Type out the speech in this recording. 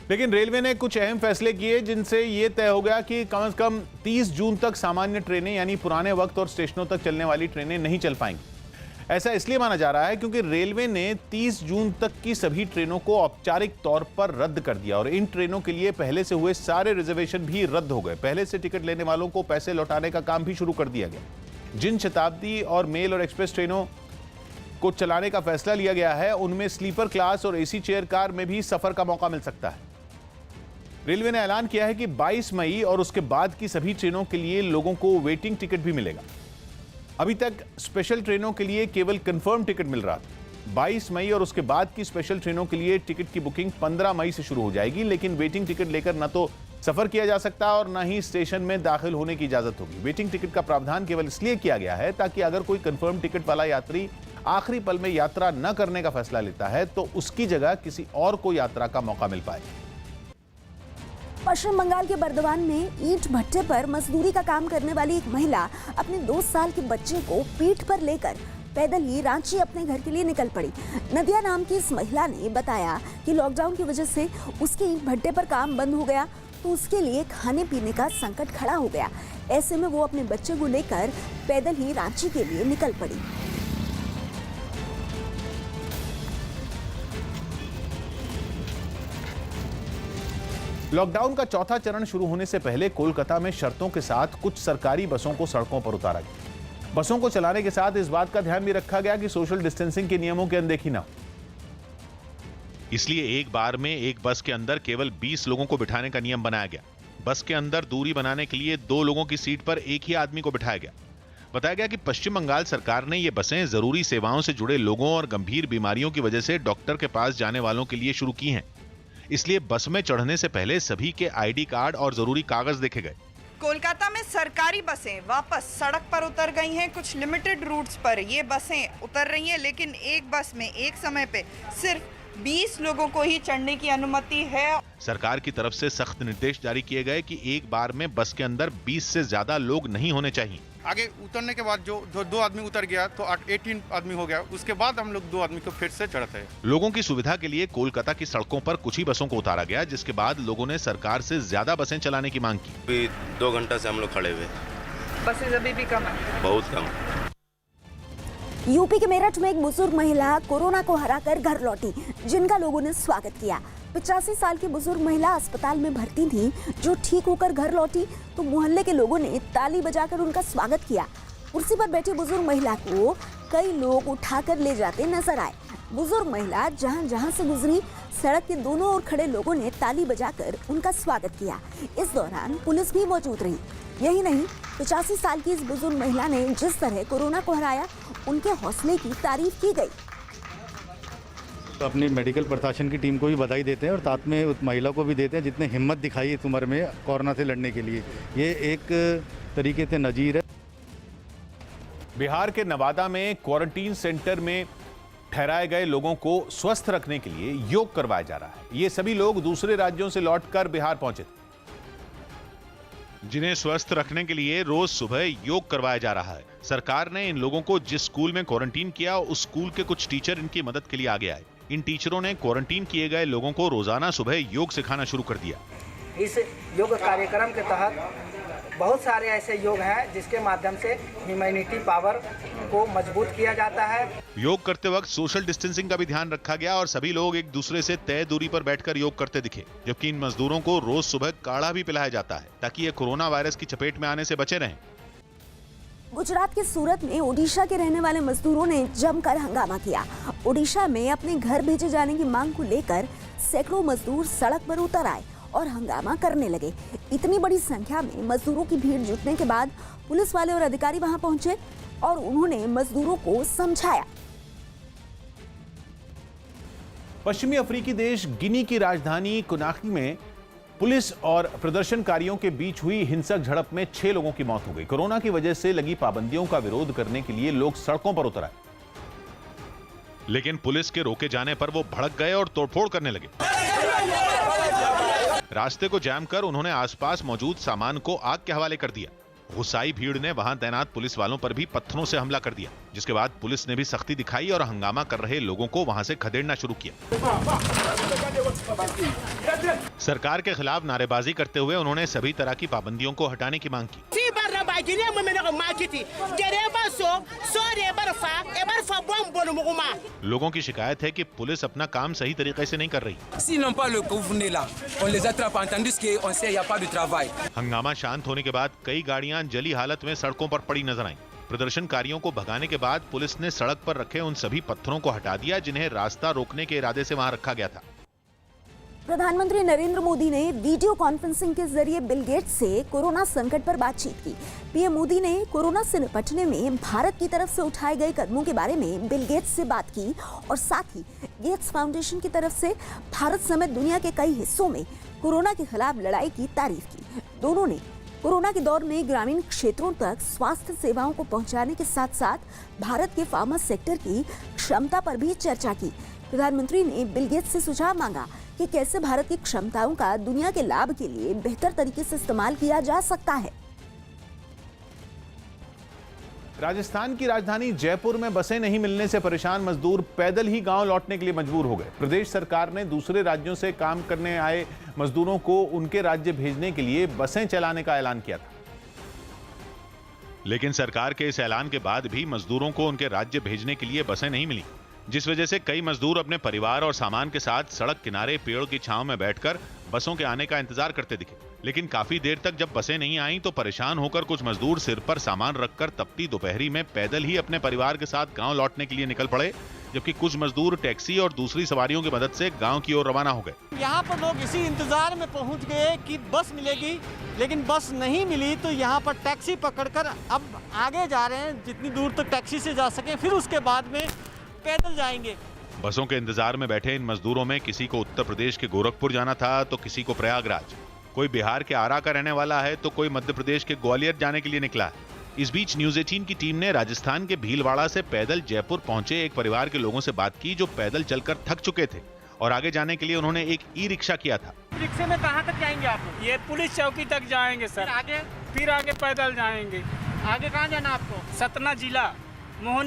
लेकिन रेलवे ने कुछ अहम फैसले किए जिनसे ये तय हो गया कि कम से कम 30 जून तक सामान्य ट्रेनें यानी पुराने वक्त और स्टेशनों तक चलने वाली ट्रेनें नहीं चल पाएंगी। ऐसा इसलिए माना जा रहा है क्योंकि रेलवे ने 30 जून तक की सभी ट्रेनों को औपचारिक तौर पर रद्द कर दिया और इन ट्रेनों के लिए पहले से हुए सारे रिजर्वेशन भी रद्द हो गए। पहले से टिकट लेने वालों को पैसे लौटाने का काम भी शुरू कर दिया गया। जिन शताब्दी और मेल और एक्सप्रेस ट्रेनों को चलाने का फैसला लिया गया है उनमें स्लीपर क्लास और एसी चेयर कार में भी सफर का मौका मिल सकता है। रेलवे ने ऐलान किया है कि 22 मई और उसके बाद की सभी ट्रेनों के लिए लोगों को वेटिंग टिकट भी मिलेगा। अभी तक स्पेशल ट्रेनों के लिए केवल कंफर्म टिकट मिल रहा था। 22 मई और उसके बाद की स्पेशल ट्रेनों के लिए टिकट की बुकिंग 15 मई से शुरू हो जाएगी, लेकिन वेटिंग टिकट लेकर न तो सफर किया जा सकता और न ही स्टेशन में दाखिल होने की इजाजत होगी। वेटिंग टिकट का प्रावधान केवल इसलिए किया गया है ताकि अगर कोई कंफर्म टिकट वाला यात्री आखिरी पल में यात्रा न करने का फैसला लेता है तो उसकी जगह किसी और को यात्रा का मौका मिल पाए। पश्चिम बंगाल के बर्दवान में ईंट भट्टे पर मजदूरी का काम करने वाली एक महिला अपने 2 साल के बच्चे को पीठ पर लेकर पैदल ही रांची अपने घर के लिए निकल पड़ी। नदिया नाम की इस महिला ने बताया कि लॉकडाउन की वजह से उसके ईंट भट्टे पर काम बंद हो गया तो उसके लिए खाने पीने का संकट खड़ा हो गया। ऐसे में वो अपने बच्चे को लेकर पैदल ही रांची के लिए निकल पड़ी। लॉकडाउन का चौथा चरण शुरू होने से पहले कोलकाता में शर्तों के साथ कुछ सरकारी बसों को सड़कों पर उतारा गया। बसों को चलाने के साथ इस बात का ध्यान भी रखा गया कि सोशल डिस्टेंसिंग के नियमों की अनदेखी न हो। इसलिए एक बार में एक बस के अंदर केवल 20 लोगों को बिठाने का नियम बनाया गया। बस के अंदर दूरी बनाने के लिए 2 लोगों की सीट पर एक ही आदमी को बिठाया गया। बताया गया कि पश्चिम बंगाल सरकार ने ये बसें जरूरी सेवाओं से जुड़े लोगों और गंभीर बीमारियों की वजह से डॉक्टर के पास जाने वालों के लिए शुरू की हैं। इसलिए बस में चढ़ने से पहले सभी के आईडी कार्ड और जरूरी कागज देखे गए। कोलकाता में सरकारी बसें वापस सड़क पर उतर गई हैं। कुछ लिमिटेड रूट्स पर ये बसें उतर रही हैं, लेकिन एक बस में एक समय पे सिर्फ 20 लोगों को ही चढ़ने की अनुमति है। सरकार की तरफ से सख्त निर्देश जारी किए गए कि एक बार में बस के अंदर 20 से ज्यादा लोग नहीं होने चाहिए। आगे उतरने के बाद जो 2 आदमी उतर गया तो 18 आदमी हो गया। उसके बाद हम लोग 2 आदमी को फिर से चढ़ाते हैं। लोगों की सुविधा के लिए कोलकाता की सड़कों पर कुछ ही बसों को उतारा गया, जिसके बाद लोगों ने सरकार से ज्यादा बसें चलाने की मांग की। अभी 2 घंटा से हम लोग खड़े हुए। बसें अभी भी कम है, बहुत कम। यूपी के मेरठ में एक बुजुर्ग महिला कोरोना को हराकर घर लौटी, जिनका लोगों ने स्वागत किया। 85 साल की बुजुर्ग महिला अस्पताल में भर्ती थी, जो ठीक होकर घर लौटी तो मोहल्ले के लोगों ने ताली बजाकर उनका स्वागत किया। कुर्सी पर बैठी बुजुर्ग महिला को कई लोग उठाकर ले जाते नजर आए। बुजुर्ग महिला जहां जहां से गुजरी, सड़क के दोनों ओर खड़े लोगों ने ताली बजाकर उनका स्वागत किया। इस दौरान पुलिस भी मौजूद रही। यही नहीं, 85 साल की इस बुजुर्ग महिला ने जिस तरह कोरोना को हराया, उनके हौसले की तारीफ की गई। तो अपनी मेडिकल प्रशासन की टीम को भी बधाई देते हैं और साथ में उस महिला को भी देते हैं जितने हिम्मत दिखाई इस उम्र में कोरोना से लड़ने के लिए। ये एक तरीके से नजीर है। बिहार के नवादा में क्वारंटीन सेंटर में ठहराए गए लोगों को स्वस्थ रखने के लिए योग करवाया जा रहा है। ये सभी लोग दूसरे राज्यों से लौटकर बिहार पहुंचे थे, जिन्हें स्वस्थ रखने के लिए रोज सुबह योग करवाया जा रहा है। सरकार ने इन लोगों को जिस स्कूल में क्वारंटीन किया, उस स्कूल के कुछ टीचर इनकी मदद के लिए आगे आए। इन टीचरों ने क्वारंटीन किए गए लोगों को रोजाना सुबह योग सिखाना शुरू कर दिया। इस योग कार्यक्रम के तहत बहुत सारे ऐसे योग हैं जिसके माध्यम से ह्यूमैनिटी पावर को मजबूत किया जाता है। योग करते वक्त सोशल डिस्टेंसिंग का भी ध्यान रखा गया और सभी लोग एक दूसरे से तय दूरी पर बैठकर योग करते दिखे। जबकि इन मजदूरों को रोज सुबह काढ़ा भी पिलाया जाता है ताकि ये कोरोना वायरस की चपेट में आने से बचे रहें। गुजरात के सूरत में ओडिशा के रहने वाले मजदूरों ने जमकर हंगामा किया। ओडिशा में अपने घर भेजे जाने की मांग को लेकर सैकड़ों मजदूर सड़क पर उतर आए और हंगामा करने लगे। इतनी बड़ी संख्या में मजदूरों की भीड़ जुटने के बाद पुलिस वाले और अधिकारी वहां पहुंचे और उन्होंने मजदूरों को समझाया। पश्चिमी अफ्रीकी देश गिनी की राजधानी कोनाक्री में पुलिस और प्रदर्शनकारियों के बीच हुई हिंसक झड़प में 6 लोगों की मौत हो गई। कोरोना की वजह से लगी पाबंदियों का विरोध करने के लिए लोग सड़कों पर उतर आए, लेकिन पुलिस के रोके जाने पर वो भड़क गए और तोड़फोड़ करने लगे। रास्ते को जैम कर उन्होंने आसपास मौजूद सामान को आग के हवाले कर दिया। गुस्साई भीड़ ने वहां तैनात पुलिस वालों पर भी पत्थरों से हमला कर दिया, जिसके बाद पुलिस ने भी सख्ती दिखाई और हंगामा कर रहे लोगों को वहां से खदेड़ना शुरू किया। सरकार के खिलाफ नारेबाजी करते हुए उन्होंने सभी तरह की पाबंदियों को हटाने की मांग की। लोगों की शिकायत है कि पुलिस अपना काम सही तरीके से नहीं कर रही। हंगामा शांत होने के बाद कई गाड़ियां जली हालत में सड़कों पर पड़ी नजर आईं। प्रदर्शनकारियों को भगाने के बाद पुलिस ने सड़क पर रखे उन सभी पत्थरों को हटा दिया जिन्हें रास्ता रोकने के इरादे से वहां रखा गया था। प्रधानमंत्री नरेंद्र मोदी ने वीडियो कॉन्फ्रेंसिंग के जरिए बिल गेट्स से कोरोना संकट पर बातचीत की। पीएम मोदी ने कोरोना से निपटने में भारत की तरफ से उठाए गए कदमों के बारे में बिल गेट्स से बात की और साथ ही गेट्स फाउंडेशन की तरफ से भारत समेत दुनिया के कई हिस्सों में कोरोना के खिलाफ लड़ाई की तारीफ की। दोनों ने कोरोना के दौर में ग्रामीण क्षेत्रों तक स्वास्थ्य सेवाओं को पहुंचाने के साथ साथ भारत के फार्मा सेक्टर की क्षमता पर भी चर्चा की। प्रधानमंत्री ने बिल गेट्स से सुझाव मांगा कि कैसे भारत की क्षमताओं का दुनिया के लाभ के लिए बेहतर तरीके से इस्तेमाल किया जा सकता है। राजस्थान की राजधानी जयपुर में बसें नहीं मिलने से परेशान मजदूर पैदल ही गांव लौटने के लिए मजबूर हो गए। प्रदेश सरकार ने दूसरे राज्यों से काम करने आए मजदूरों को उनके राज्य भेजने के लिए बसें चलाने का ऐलान किया था। लेकिन सरकार के इस ऐलान के बाद भी मजदूरों को उनके राज्य भेजने के लिए बसें नहीं मिली, जिस वजह से कई मजदूर अपने परिवार और सामान के साथ सड़क किनारे पेड़ की छांव में बैठकर बसों के आने का इंतजार करते दिखे। लेकिन काफी देर तक जब बसें नहीं आईं तो परेशान होकर कुछ मजदूर सिर पर सामान रखकर तपती दोपहरी में पैदल ही अपने परिवार के साथ गांव लौटने के लिए निकल पड़े, जबकि कुछ मजदूर टैक्सी और दूसरी सवारियों की मदद से गांव की ओर रवाना हो गए। यहाँ पर लोग इसी इंतजार में पहुँच गए कि बस मिलेगी, लेकिन बस नहीं मिली तो यहाँ पर टैक्सी पकड़कर अब आगे जा रहे हैं, जितनी दूर तक टैक्सी से जा सके, फिर उसके बाद में पैदल जाएंगे। बसों के इंतजार में बैठे इन मजदूरों में किसी को उत्तर प्रदेश के गोरखपुर जाना था तो किसी को प्रयागराज, कोई बिहार के आरा का रहने वाला है तो कोई मध्य प्रदेश के ग्वालियर जाने के लिए निकला है। इस बीच न्यूज 18 की टीम ने राजस्थान के भीलवाड़ा से पैदल जयपुर पहुंचे एक परिवार के लोगों से बात की जो पैदल चलकर थक चुके थे और आगे जाने के लिए उन्होंने एक ई रिक्शा किया था। रिक्शे में कहाँ तक जाएंगे आप? ये पुलिस चौकी तक जाएंगे सर। फिर आगे पैदल जाएंगे। आगे कहाँ जाना आपको? सतना जिला मोहन